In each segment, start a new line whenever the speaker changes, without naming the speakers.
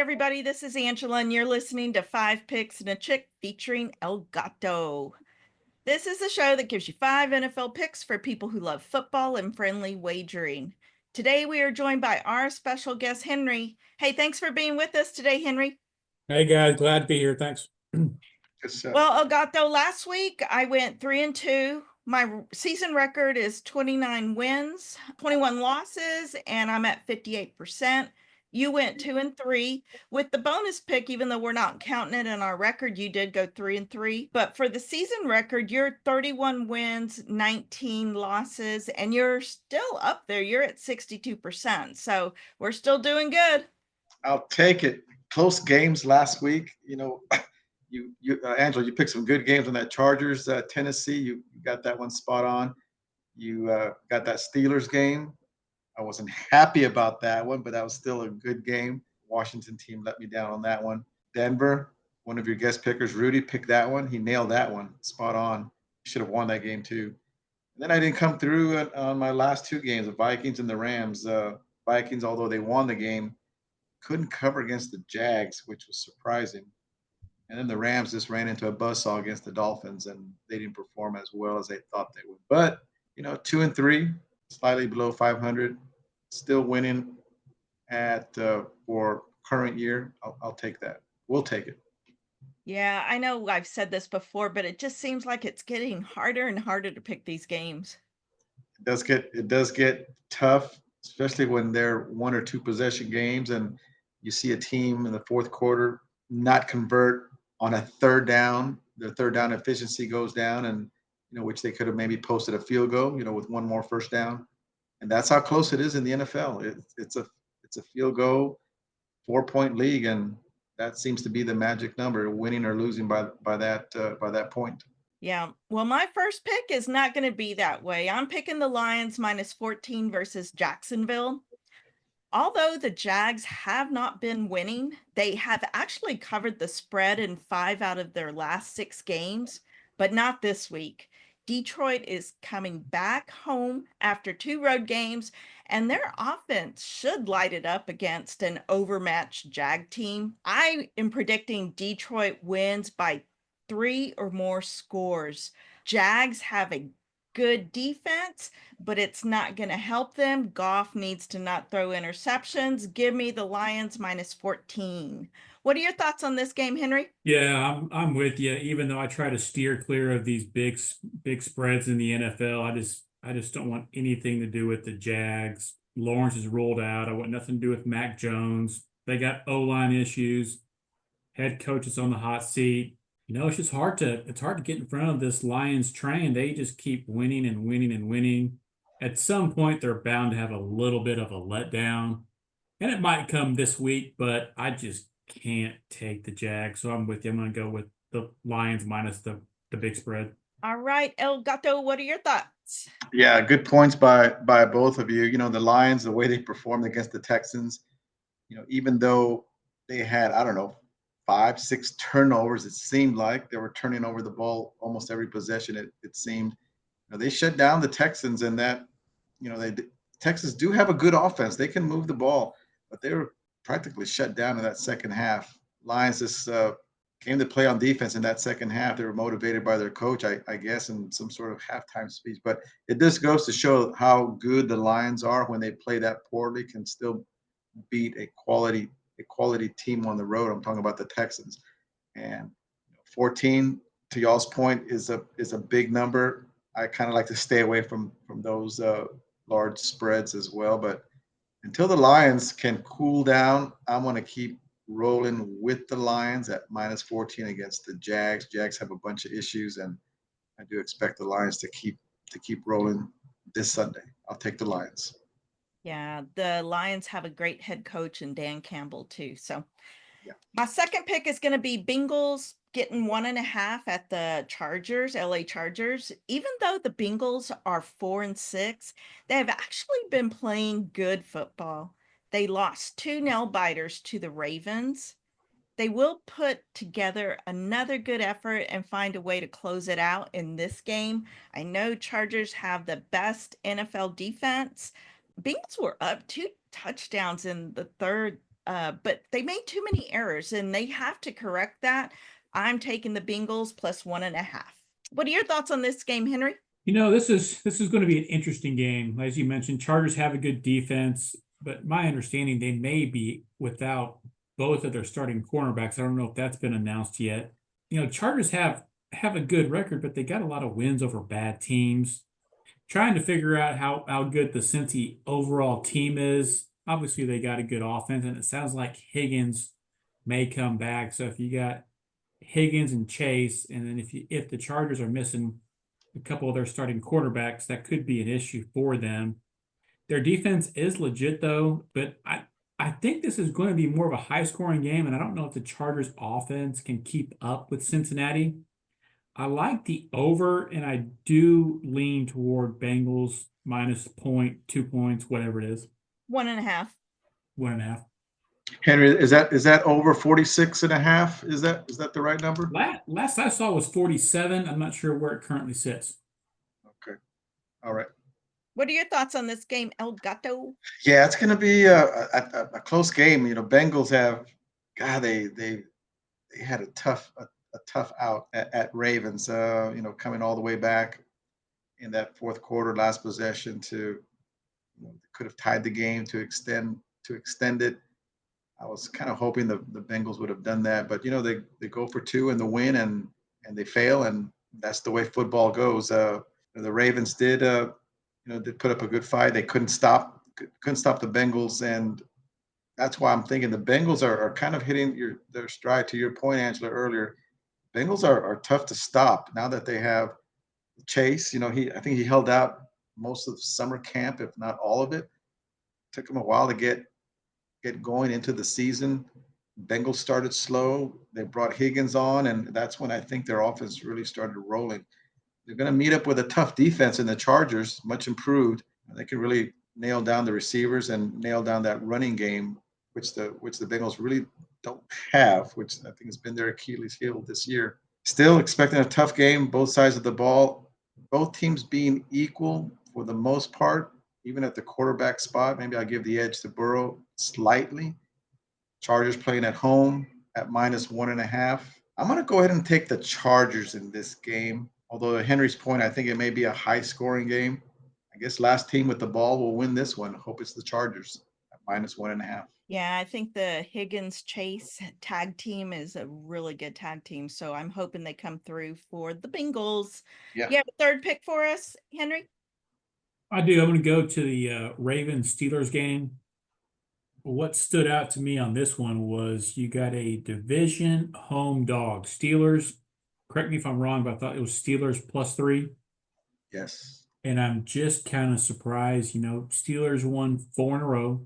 everybody. This is Angela, and you're listening to Five Picks and a Chick featuring El Gato. This is a show that gives you 5 NFL picks for people who love football and friendly wagering. Today, we are joined by our special guest, Henry. Hey, thanks for being with us today, Henry.
Hey guys, glad to be here. Thanks.
Well, El Gato, last week I went 3-2. My season record is 29 wins, 21 losses, and I'm at 58%. You went 2-3 with the bonus pick, even though we're not counting it in our record. You did go 3-3, but for the season record, you're 31 wins, 19 losses, and you're still up there. You're at 62%. So we're still doing good.
I'll take it. Close games last week. Angela, you picked some good games on that Chargers, Tennessee. You got that one spot on. You got that Steelers game. I wasn't happy about that one, but that was still a good game. Washington team let me down on that one. Denver, one of your guest pickers, Rudy, picked that one. He nailed that one, spot on. Should have won that game too. And then I didn't come through on my last two games, the Vikings and the Rams. Vikings, although they won the game, couldn't cover against the Jags, which was surprising. And then the Rams just ran into a buzzsaw against the Dolphins, and they didn't perform as well as they thought they would. But 2-3, slightly below 500, still winning at for current year. I'll take that. We'll take it.
Yeah, I know I've said this before, but it just seems like it's getting harder and harder to pick these games.
It does get tough, especially when they're one or two possession games, and you see a team in the fourth quarter not convert on a third down. Their third down efficiency goes down, and which they could have maybe posted a field goal, with one more first down, and that's how close it is in the NFL. It's a field goal, 4-point league, and that seems to be the magic number, winning or losing by that point.
Yeah, well, my first pick is not going to be that way. I'm picking the Lions -14 versus Jacksonville. Although the Jags have not been winning, they have actually covered the spread in 5 out of their last 6 games, but not this week. Detroit is coming back home after 2 road games, and their offense should light it up against an overmatched Jag team. I am predicting Detroit wins by 3 or more scores. Jags have a good defense, but it's not going to help them. Goff needs to not throw interceptions. Give me the Lions -14. What are your thoughts on this game, Henry?
Yeah, I'm with you. Even though I try to steer clear of these big spreads in the NFL, I just don't want anything to do with the Jags. Lawrence is ruled out. I want nothing to do with Mac Jones. They got O-line issues. Head coach is on the hot seat. It's just hard to get in front of this Lions train. They just keep winning and winning and winning. At some point, they're bound to have a little bit of a letdown, and it might come this week, but I just can't take the Jags. So I'm with you. I'm going to go with the Lions minus the big spread.
All right, El Gato, what are your thoughts?
Yeah, good points by both of you. The Lions, the way they performed against the Texans, even though they had, I don't know, 5, 6 turnovers, it seemed like they were turning over the ball almost every possession. It seemed, they shut down the Texans, and that, they Texans do have a good offense. They can move the ball, but they were practically shut down in that second half. Lions just came to play on defense in that second half. They were motivated by their coach, I guess, in some sort of halftime speech. But it just goes to show how good the Lions are when they play that poorly, can still beat a quality team on the road. I'm talking about the Texans. And 14, to y'all's point, is a big number. I kind of like to stay away from those large spreads as well. But until the Lions can cool down, I'm going to keep rolling with the Lions at -14 against the Jags. Jags have a bunch of issues, and I do expect the Lions to keep rolling this Sunday. I'll take the Lions.
Yeah, the Lions have a great head coach in Dan Campbell too. So
Yeah.
my second pick is going to be Bengals getting 1.5 at the Chargers, LA Chargers. Even though the Bengals are 4-6, they have actually been playing good football. They lost 2 nail biters to the Ravens. They will put together another good effort and find a way to close it out in this game. I know Chargers have the best NFL defense. Bengals were up 2 touchdowns in the third but they made too many errors and they have to correct that. I'm taking the Bengals plus 1.5. What are your thoughts on this game, Henry?
This is going to be an interesting game. As you mentioned, Chargers have a good defense, but my understanding they may be without both of their starting cornerbacks. I don't know if that's been announced yet. Chargers have a good record, but they got a lot of wins over bad teams. Trying to figure out how good the Cincy overall team is. Obviously, they got a good offense, and it sounds like Higgins may come back. So if you got Higgins and Chase, and then if the Chargers are missing a couple of their starting quarterbacks, that could be an issue for them. Their defense is legit though, but I think this is going to be more of a high scoring game, and I don't know if the Chargers offense can keep up with Cincinnati. I like the over, and I do lean toward Bengals minus point, 2 points, whatever it is,
1.5.
1.5.
Henry, is that over 46.5? Is that the right number?
Last I saw was 47. I'm not sure where it currently sits.
Okay. All right.
What are your thoughts on this game, El Gato?
Yeah, it's going to be a close game. Bengals have, God, they had a tough out at Ravens. Coming all the way back in that fourth quarter, last possession to could have tied the game to extend it. I was kind of hoping the Bengals would have done that, but they go for two in the win and they fail, and that's the way football goes. The Ravens did put up a good fight. They couldn't stop the Bengals, and that's why I'm thinking the Bengals are kind of hitting their stride. To your point, Angela, earlier, Bengals are tough to stop now that they have Chase. I think he held out most of summer camp, if not all of it. Took him a while to get going into the season. Bengals started slow. They brought Higgins on, and that's when I think their offense really started rolling. They're going to meet up with a tough defense in the Chargers, much improved. They can really nail down the receivers and nail down that running game, which the Bengals really don't have, which I think has been their Achilles heel this year. Still expecting a tough game, both sides of the ball, both teams being equal for the most part, even at the quarterback spot. Maybe I'll give the edge to Burrow slightly. Chargers playing at home at minus 1.5. I'm going to go ahead and take the Chargers in this game. Although to Henry's point, I think it may be a high scoring game. I guess last team with the ball will win this one. Hope it's the Chargers at minus 1.5.
Yeah, I think the Higgins Chase tag team is a really good tag team. So I'm hoping they come through for the Bengals.
Yeah.
You have a third pick for us, Henry?
I do. I'm going to go to the Ravens Steelers game. What stood out to me on this one was you got a division home dog. Steelers, correct me if I'm wrong, but I thought it was Steelers +3.
Yes.
And I'm just kind of surprised. Steelers won 4 in a row,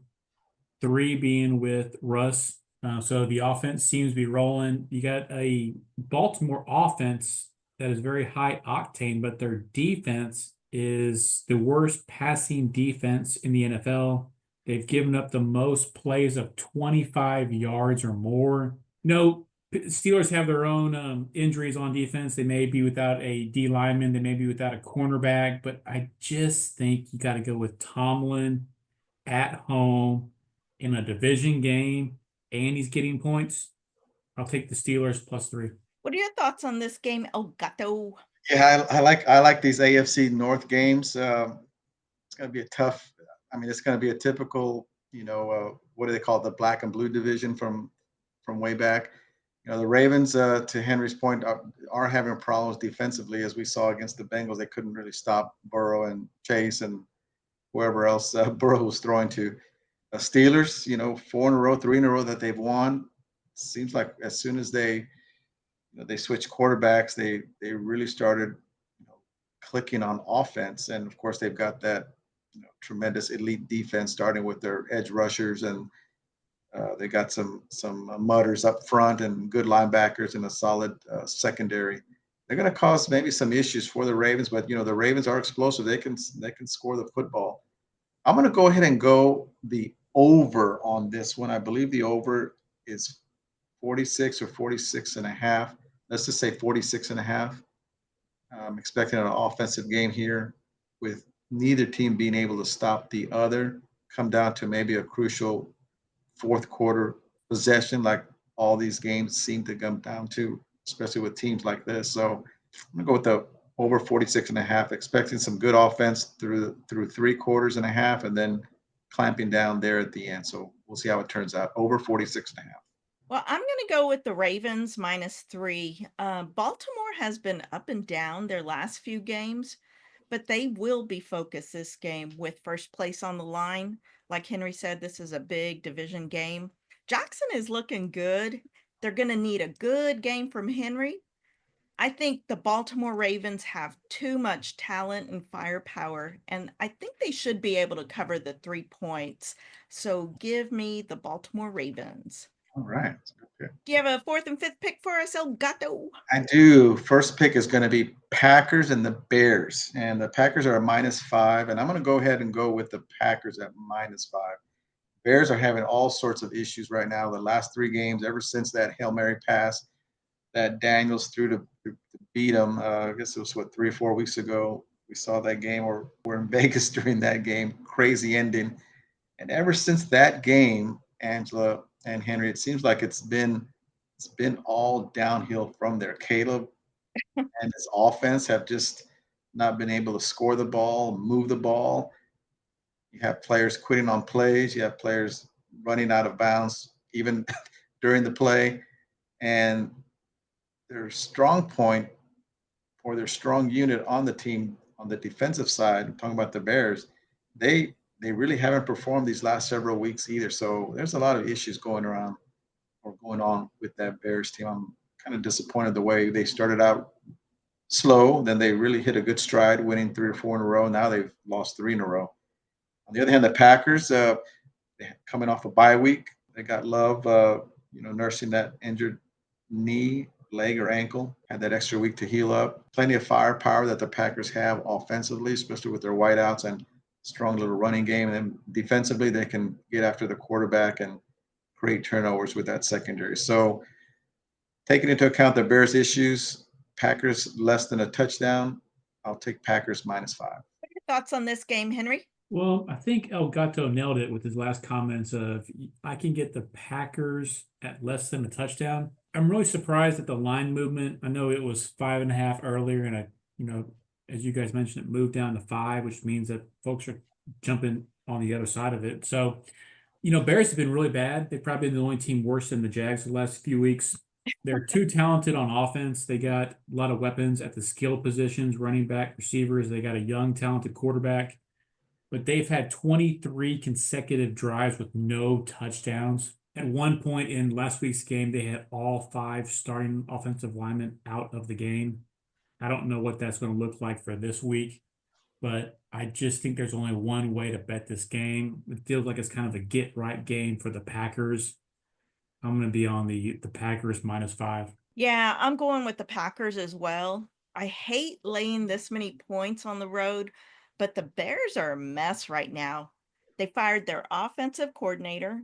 3 being with Russ. So the offense seems to be rolling. You got a Baltimore offense that is very high octane, but their defense is the worst passing defense in the NFL. They've given up the most plays of 25 yards or more. Steelers have their own injuries on defense. They may be without a D lineman. They may be without a cornerback, but I just think you got to go with Tomlin at home in a division game, and he's getting points. I'll take the Steelers +3.
What are your thoughts on this game, El Gato?
Yeah, I like these AFC North games. It's going to be a tough. It's going to be a typical. What do they call it? The black and blue division from way back. The Ravens, to Henry's point, are having problems defensively, as we saw against the Bengals. They couldn't really stop Burrow and Chase and whoever else Burrow was throwing to. Steelers, 4 in a row, 3 in a row that they've won. Seems like as soon as they switched quarterbacks, they really started clicking on offense. And of course, they've got that tremendous elite defense, starting with their edge rushers, and they got some mutters up front and good linebackers and a solid secondary. They're going to cause maybe some issues for the Ravens, but the Ravens are explosive. They can score the football. I'm going to go ahead and go the over on this one. I believe the over is 46 or 46.5. Let's just say 46.5. I'm expecting an offensive game here with neither team being able to stop the other. Come down to maybe a crucial fourth quarter possession, like all these games seem to come down to, especially with teams like this. So I'm gonna go with the over 46 and a half, expecting some good offense through 3 quarters and a half, and then clamping down there at the end. So we'll see how it turns out. Over 46 and a half.
Well, I'm going to go with the Ravens -3. Baltimore has been up and down their last few games, but they will be focused this game with first place on the line. Like Henry said, this is a big division game. Jackson is looking good. They're going to need a good game from Henry. I think the Baltimore Ravens have too much talent and firepower, and I think they should be able to cover the 3 points. So give me the Baltimore Ravens.
All right. That's a good pick.
Do you have a fourth and fifth pick for us, El Gato?
I do. First pick is going to be Packers and the Bears. And the Packers are a -5. And I'm going to go ahead and go with the Packers at -5. Bears are having all sorts of issues right now. The last 3 games, ever since that Hail Mary pass that Daniels threw to beat them, I guess it was, 3 or 4 weeks ago. We saw that game, or we're in Vegas during that game. Crazy ending. And ever since that game, Angela and Henry, it seems like it's been all downhill from there. Caleb and his offense have just not been able to score the ball, move the ball. You have players quitting on plays. You have players running out of bounds even during the play. And their strong point, or their strong unit on the team on the defensive side, I'm talking about the Bears, they really haven't performed these last several weeks either. So there's a lot of issues going on with that Bears team. I'm kind of disappointed the way they started out slow, then they really hit a good stride, winning 3 or 4 in a row. Now they've lost 3 in a row. On the other hand, the Packers, coming off a bye week, they got Love, nursing that injured knee, leg, or ankle, had that extra week to heal up. Plenty of firepower that the Packers have offensively, especially with their wideouts and strong little running game. And then defensively, they can get after the quarterback and create turnovers with that secondary. So taking into account the Bears' issues, Packers less than a touchdown, I'll take Packers -5.
What are your thoughts on this game, Henry?
Well, I think El Gato nailed it with his last comments of I can get the Packers at less than a touchdown. I'm really surprised at the line movement. I know it was 5.5 earlier, and as you guys mentioned, it moved down to 5, which means that folks are jumping on the other side of it. So, Bears have been really bad. They've probably been the only team worse than the Jags the last few weeks. They're too talented on offense. They got a lot of weapons at the skill positions, running back, receivers. They got a young, talented quarterback. But they've had 23 consecutive drives with no touchdowns. At one point in last week's game, they had all 5 starting offensive linemen out of the game. I don't know what that's going to look like for this week, but I just think there's only one way to bet this game. It feels like it's kind of a get-right game for the Packers. I'm going to be on the Packers -5.
Yeah, I'm going with the Packers as well. I hate laying this many points on the road, but the Bears are a mess right now. They fired their offensive coordinator.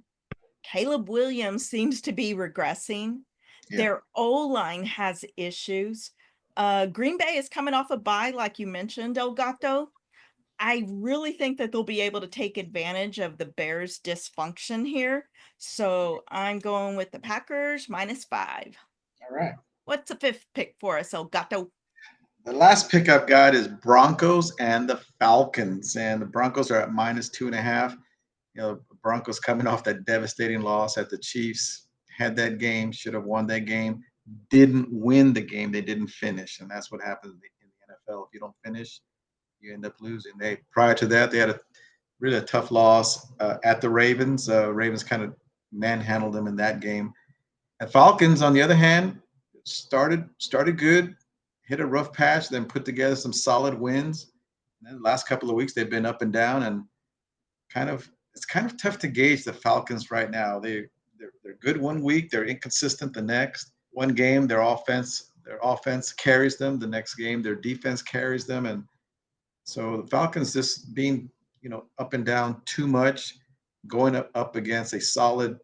Caleb Williams seems to be regressing.
Yeah.
Their O-line has issues. Green Bay is coming off a bye, like you mentioned, El Gato. I really think that they'll be able to take advantage of the Bears' dysfunction here. So I'm going with the Packers -5.
All right.
What's the fifth pick for us, El Gato?
The last pick I've got is Broncos and the Falcons. And the Broncos are at -2.5. Broncos coming off that devastating loss at the Chiefs, had that game, should have won that game, didn't win the game, they didn't finish. And that's what happens in the NFL. If you don't finish, you end up losing. Prior to that, they had a really tough loss at the Ravens. Ravens kind of manhandled them in that game. And Falcons, on the other hand, started good, hit a rough patch, then put together some solid wins. And then the last couple of weeks, they've been up and down, and it's kind of tough to gauge the Falcons right now. They're good one week, they're inconsistent the next. One game, their offense carries them. The next game, their defense carries them, and so the Falcons just being up and down too much, going up against a solid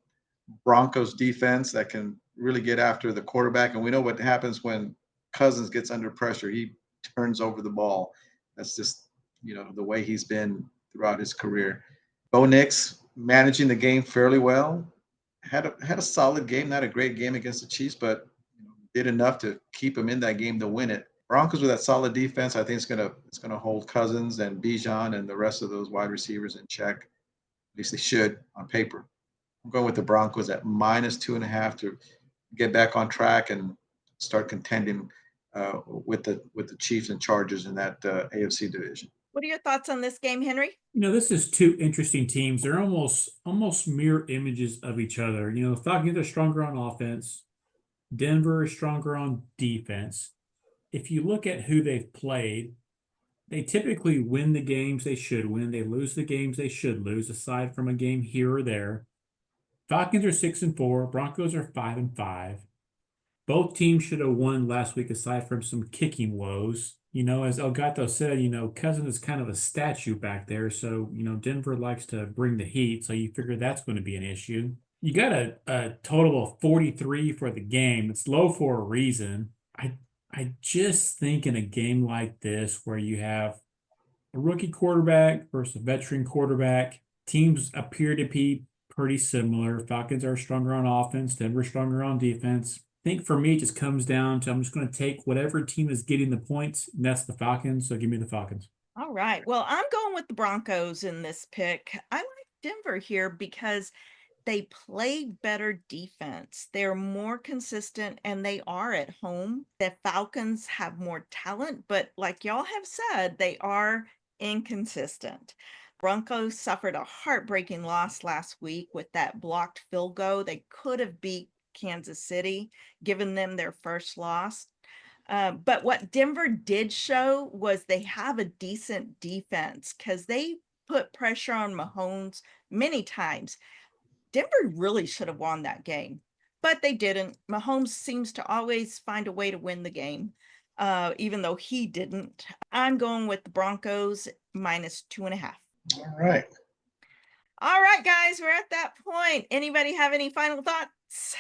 Broncos defense that can really get after the quarterback. And we know what happens when Cousins gets under pressure. He turns over the ball. That's just, the way he's been throughout his career. Bo Nix managing the game fairly well. had a solid game, not a great game against the Chiefs, but did enough to keep them in that game to win it. Broncos with that solid defense, I think it's gonna hold Cousins and Bijan and the rest of those wide receivers in check. At least they should on paper. I'm going with the Broncos at -2.5 to get back on track and start contending with the Chiefs and Chargers in that AFC division.
What are your thoughts on this game, Henry?
This is two interesting teams. They're almost mirror images of each other. The Falcons are stronger on offense. Denver is stronger on defense. If you look at who they've played, they typically win the games they should win. They lose the games they should lose, aside from a game here or there. Falcons are 6-4. Broncos are 5-5. Both teams should have won last week, aside from some kicking woes. As Elgato said, Cousins is kind of a statue back there. So, Denver likes to bring the heat. So you figure that's going to be an issue. You got a total of 43 for the game. It's low for a reason. I just think in a game like this, where you have a rookie quarterback versus a veteran quarterback, teams appear to be pretty similar. Falcons are stronger on offense, Denver stronger on defense. I think for me, it just comes down to I'm just going to take whatever team is getting the points, and that's the Falcons. So give me the Falcons.
All right. Well, I'm going with the Broncos in this pick. I like Denver here because they play better defense. They're more consistent and they are at home. The Falcons have more talent, but like y'all have said, they are inconsistent. Broncos suffered a heartbreaking loss last week with that blocked field goal. They could have beat Kansas City, given them their first loss. But what Denver did show was they have a decent defense because they put pressure on Mahomes many times. Denver really should have won that game, but they didn't. Mahomes seems to always find a way to win the game, even though he didn't. I'm going with the Broncos -2.5.
All right.
All right, guys, we're at that point. Anybody have any final thoughts?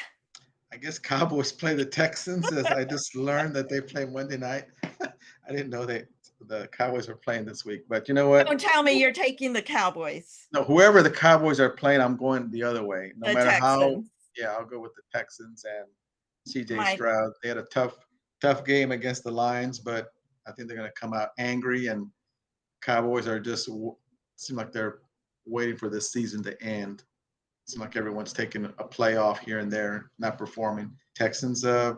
I guess Cowboys play the Texans, as I just learned that they play Monday night. I didn't know the Cowboys were playing this week, but you know what?
Don't tell me you're taking the Cowboys.
No, whoever the Cowboys are playing, I'm going the other way. No
The
matter how,
Texans.
yeah, I'll go with the Texans and CJ
My-
Stroud. They had a tough game against the Lions, but I think they're going to come out angry, and Cowboys are just seem like they're waiting for this season to end. Seem like everyone's taking a playoff here and there, not performing. Texans, they're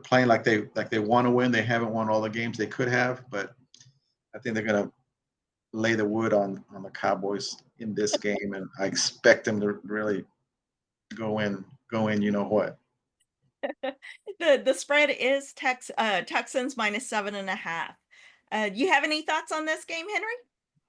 playing like they want to win. They haven't won all the games they could have, but I think they're going to lay the wood on the Cowboys in this game, and I expect them to really go in. You know what?
The spread is Texans -7.5. You have any thoughts on this game, Henry?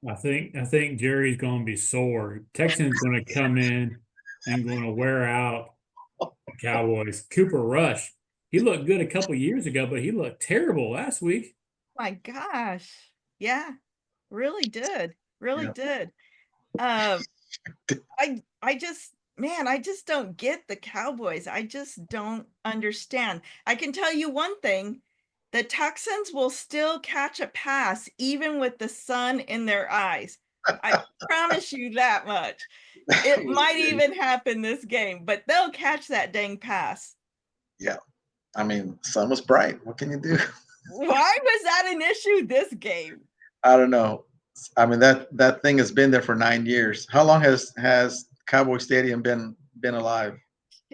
I think Jerry's going to be sore. Texans going to come in and going to wear out the Cowboys. Cooper Rush, he looked good a couple years ago, but he looked terrible last week.
My gosh. Yeah, really did. Really
Yeah.
did. I just don't get the Cowboys. I just don't understand. I can tell you one thing. The Texans will still catch a pass even with the sun in their eyes. I promise you that much. It might even happen this game, but they'll catch that dang pass.
Yeah. I mean, sun was bright. What can you do?
Why was that an issue this game?
I don't know. I mean, that thing has been there for 9 years. How long has Cowboy Stadium been alive?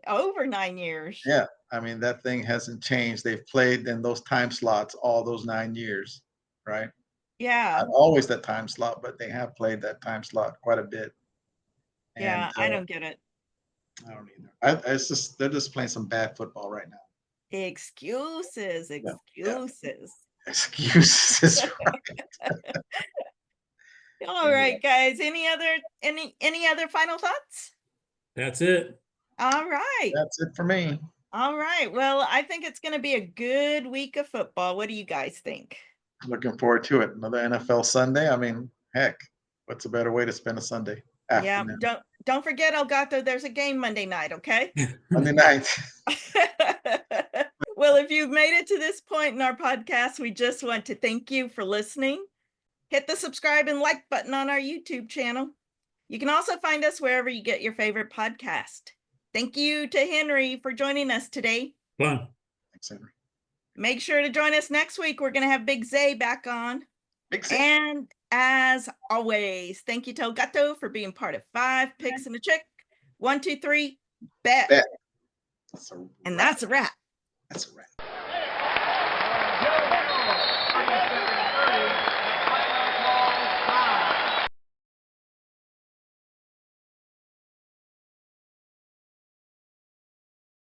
Over 9 years.
Yeah. I mean, that thing hasn't changed. They've played in those time slots all those 9 years, right?
Yeah.
Not always that time slot, but they have played that time slot quite a bit.
Yeah,
And
I don't get it.
I don't either. It's just they're just playing some bad football right now.
Excuses.
Excuses.
All right, guys. Any other final thoughts?
That's it.
All right.
That's it for me.
All right. Well, I think it's going to be a good week of football. What do you guys think?
Looking forward to it. Another NFL Sunday. I mean, heck, what's a better way to spend a Sunday afternoon?
Yeah, don't forget, Elgato, there's a game Monday night, okay?
Monday night.
Well, if you've made it to this point in our podcast, we just want to thank you for listening. Hit the subscribe and like button on our YouTube channel. You can also find us wherever you get your favorite podcast. Thank you to Henry for joining us today.
Fun.
Thanks, Henry.
Make sure to join us next week. We're going to have Big Zay back on.
Big Zay.
And as always, thank you to Gato for being part of 5 Picks and a Chick. 1, 2, 3, bet.
Bet. That's a
And
wrap.
that's a wrap.
That's a wrap.